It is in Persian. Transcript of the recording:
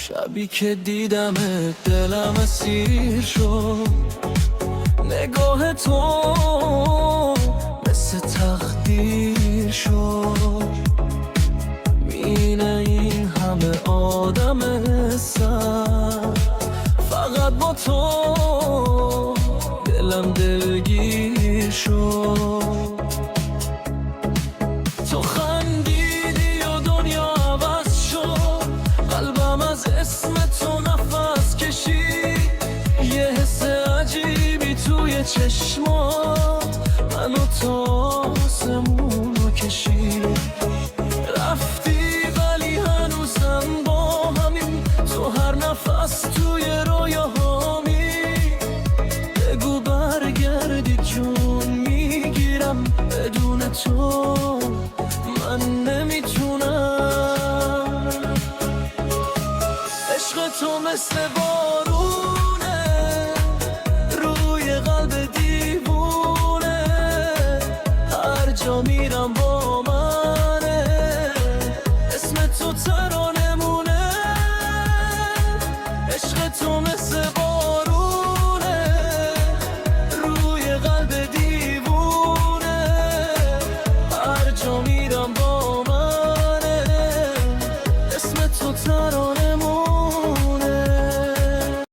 شبی که دیدم دلم اسیر شد، نگاه تو مثل تقدیر شد. مینه این همه آدم سر، فقط با تو دلم دلگیر شد. تو خندیدی و دنیا عوض شد، قلبم از اسم تو نفس کشید. یه حس عجیبی توی چشمات منو تا آسمونو کشید. رفتی ولی هنوزم با همین، تو هر نفس توی رویاهامی. بگو برگردی جون میگیرم، بدون تو من نمیتونم. عشق تو مثل بارونه روی قلب دیوونه، هر جا میرم با